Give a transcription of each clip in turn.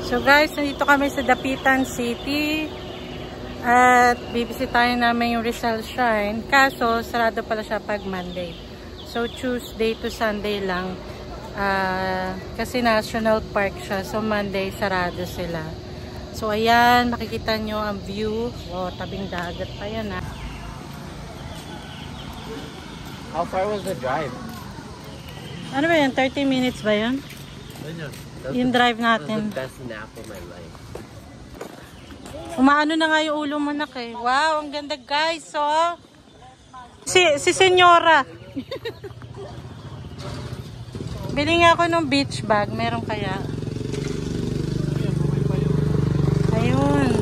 So guys, nandito kami sa Dapitan City at bibisitahin namin yung Rizal Shrine. Kaso, sarado pala siya pag Monday. So Tuesday to Sunday lang. Kasi National Park siya. So Monday, sarado sila. So ayan, makikita nyo ang view. O, tabing dagat pa yan ha. How far was the drive? Ano ba yan? 30 minutes ba yun? Yung drive natin. That was the best nap of my life. Umaano na nga yung ulo mo nak eh. Wow, ang ganda guys. So, si Senyora. Bili nga ako ng beach bag. Meron kaya? Ayun.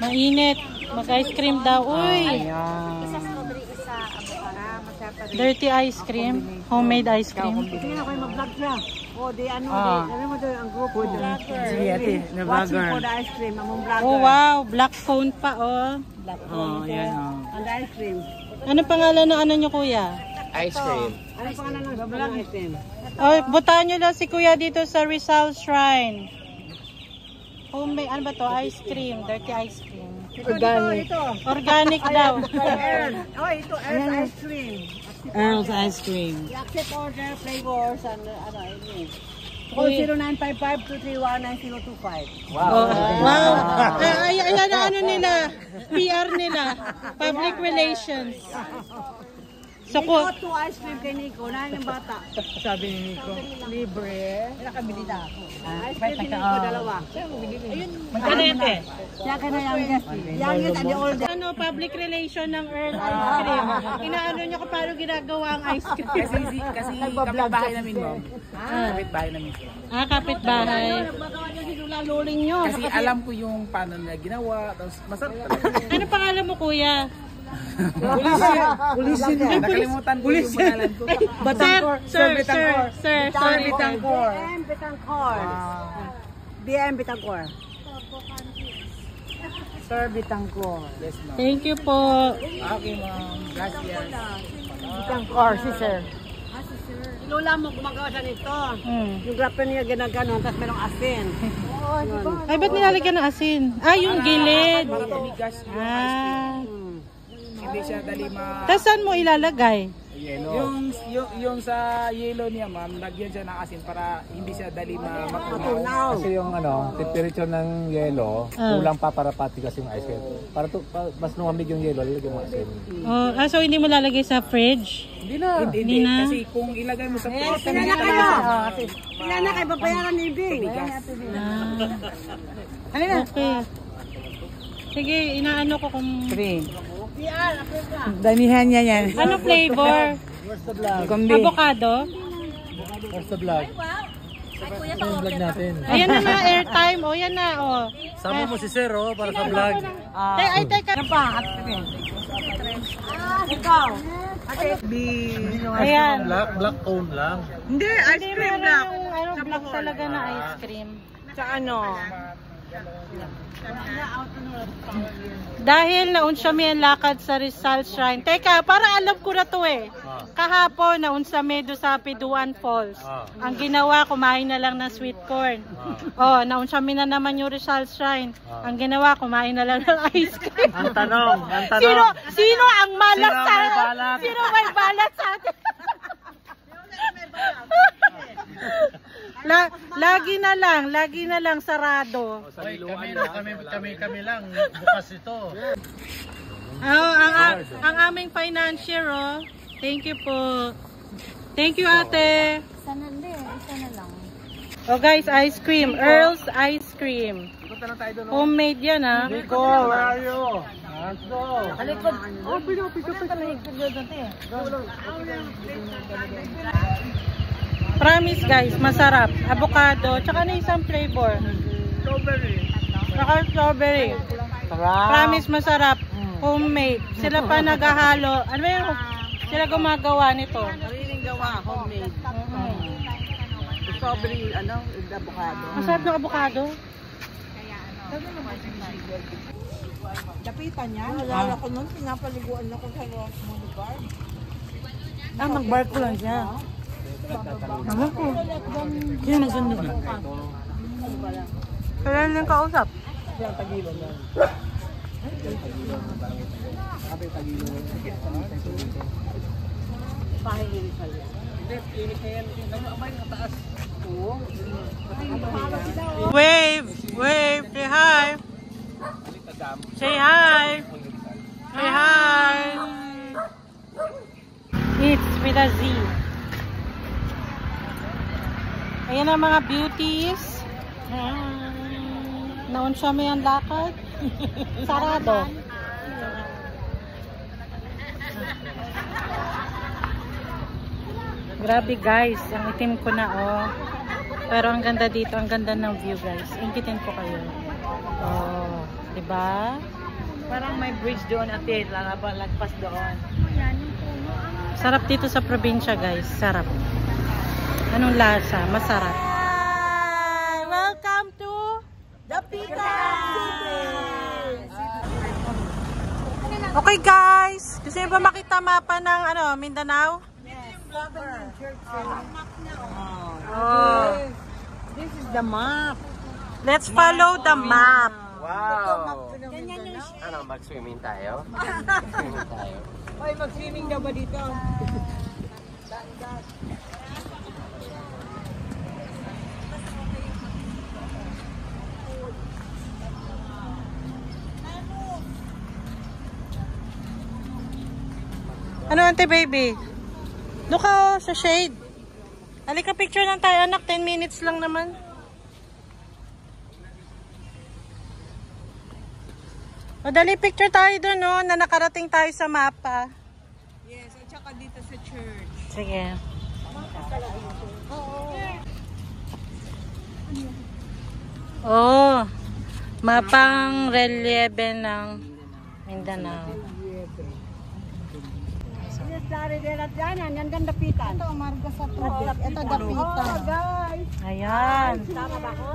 Mainit. Mag-ice cream daw. Uy! Isa strawberry, isa avocado. Dirty ice cream. Homemade ice cream. Tingnan ako yung mag-vlog siya. O, di ano, sabi mo doon ang grupo. Watching for the ice cream, among vlogger. Oh wow, black phone pa oh. Black phone. And the ice cream. Ano pangalan ng ano nyo kuya? Ice cream. Ano pangalan ng vlog ice cream? Oh, butahan nyo lang si kuya dito sa Rizal Shrine. Homemade, ano ba to? Ice cream, dirty ice cream. Organic. Organic daw. Oh, ito, Earl's ice cream. Earl's ice cream. Accept order, flavors, and ano, ini. Call 0955-231-9025. Wow. Wow. Ayan na ano nila. PR nila. Public relations. So ko Ito, ice cream kay Nico. Nahin yung bata. Sabi ni Nico, libre. Nakabili na ako. Ice cream ni Nico, dalawa. Magkano yan eh? Siya ka na youngest. Youngest and the oldest. ano, public relation ng Earl ice cream. Inaano nyo kung paano ginagawa ang ice cream. Kasi kapitbahay namin mo. Kapitbahay namin. Kapitbahay. Baka nyo si Lula Luling nyo. Kasi alam ko yung paano na ginawa. Tapos masarap talaga. Ano pangalan mo kuya? Pulisin. Nakalimutan ko yung pangalan ko. Sir. Bitancor. BM Bitancor. BM Bitancor. Sir Bitancor. Yes, ma'am. Thank you po. Okay, ma'am. Gracias. Bitancor, si sir. Lula mo gumagawa siya nito. Yung grapper niya ginaganon, tapos merong asin. Ay, ba't nilalagyan ng asin? Yung gilid. Para tumigas yung ice cream. Hindi siya dali Tapos saan mo ilalagay? Yellow. Yung sa yellow niya, ma'am, lagyan siya ng asin para hindi siya dali matunaw. Kasi yung temperature ng yelo, kulang pa para patigas yung ice cream. Para mas lumamig yung yelo, lalagyan mo asin. So hindi mo lalagay sa fridge? Hindi na. Hindi na. Kasi kung ilagay mo sa fridge, Pila na kayo. Pila na kayo, babayaran ni Bing. Okay. Sige, inaano ko kung... damihan niya yan. Ano flavor? Avocado? Where's the vlog? Ito yung vlog natin. Ayan na nga, airtime. O, yan na. O. Sama mo si Sir para sa vlog. Ay, teka. Ano pa? Ikaw. Ayan. Black cone lang. Hindi, ice cream lang. Black talaga na ice cream. Sa ano? Dahil naunsa mi ang lakad sa Rizal Shrine. Teka, para alam ko na to eh. Kahapon, naunsa mi do sa Piduan Falls. Ang ginawa, kumain na lang ng sweet corn. Naunsa mi na naman yung Rizal Shrine. Ang ginawa, kumain na lang ng ice cream. Ang tanong. Sino ang malas sa atin? Sino may balat sa atin? Lagi na lang sarado. Kami lang bukas ito. Ang aming financier, Thank you po. Thank you, ate. Isa na lang. Guys, ice cream. Earl's ice cream. Homemade yan, ha? Nico, where are you? Let's go. Halikod. Promise guys, masarap. Avocado, tsaka na isang flavor. Strawberry. Promise masarap. Homemade. Sila pa naghahalo. Ano ba yung sila gumagawa nito? Sariling gawa, homemade. Strawberry, avocado. Masarap ng avocado. Dapitan niya. Nalala ko nun, pinapaliguan ako sa lugar. Nag-barko lang siya. Naman ko. Sino nagsundo? Kailan yung kausap? Wave! Wave! Say hi! Say hi! Say hi! It's with a Z. Ayan ang mga beauties. Naon siya may ang lakad. Sarado. Grabe guys, ang itim ko na oh. Pero ang ganda dito, ang ganda ng view guys. Ingkitin ko kayo. Oh, 'di ba? Parang may bridge doon ate, lagpas doon. Sarap dito sa probinsya guys, sarap. Anong lasa? Masarap. Hi! Welcome to Dapitan City! Okay guys, gusto niyo ba makita mapa ng Mindanao? Oh. This is the map. Let's follow the map. Wow! Ano, mag-swimming tayo? Swimming tayo. Oy, mag-swimming daw ba dito? Ano ante baby? Look oh, sa shade. Halika picture lang tayo anak, 10 minutes lang naman. O dali picture tayo doon no, na nakarating tayo sa mapa. Yes, at saka dito sa church. Sige. Oh, mapang relieve ng Mindanao. Yan ganda dapitan. Ito, umarga sa tubig. Ito, dapitan. Guys. Ayan. Tama ba ako?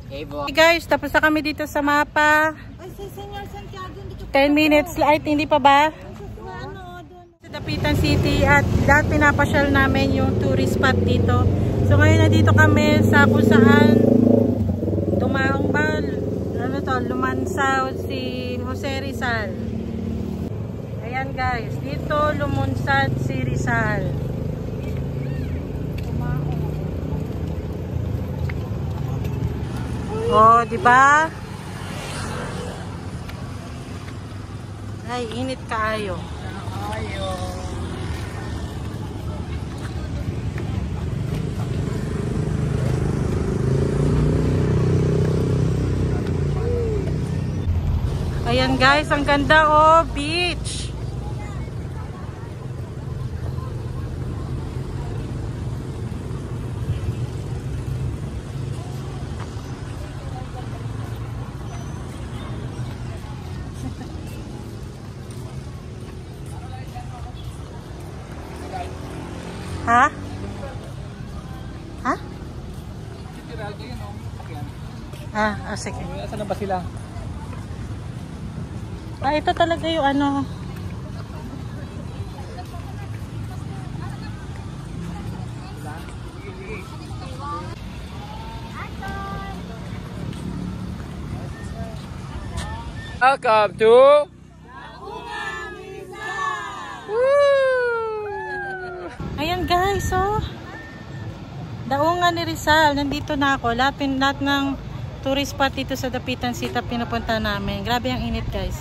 Okay, bo. Okay guys, tapos na kami dito sa mapa. Ay, si Senyor Santiago. 10 minutes light, hindi pa ba? Sa Dapitan City at lahat pinapasyal namin yung tourist spot dito. So ngayon na dito kami sa kung saan dumaong ba, lumansaw si Jose Rizal. Ayan guys, dito lumunsad si Rizal. Oh, di ba? Ay, init kaayo. Ayan guys, ang ganda oh, beach. Ha? Ha? Sige. Asan na ba sila? Ito talaga yung ano. Welcome to Ayan guys, oh. Daungan ni Rizal. Nandito na ako. Lahat ng tourist spot dito sa Dapitan City pinupunta namin. Grabe ang init guys.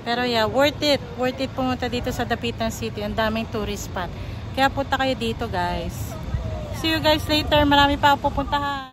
Pero yeah, worth it. Worth it pumunta dito sa Dapitan City. Ang daming tourist spot. Kaya punta kayo dito guys. See you guys later. Marami pa ako pupuntahan.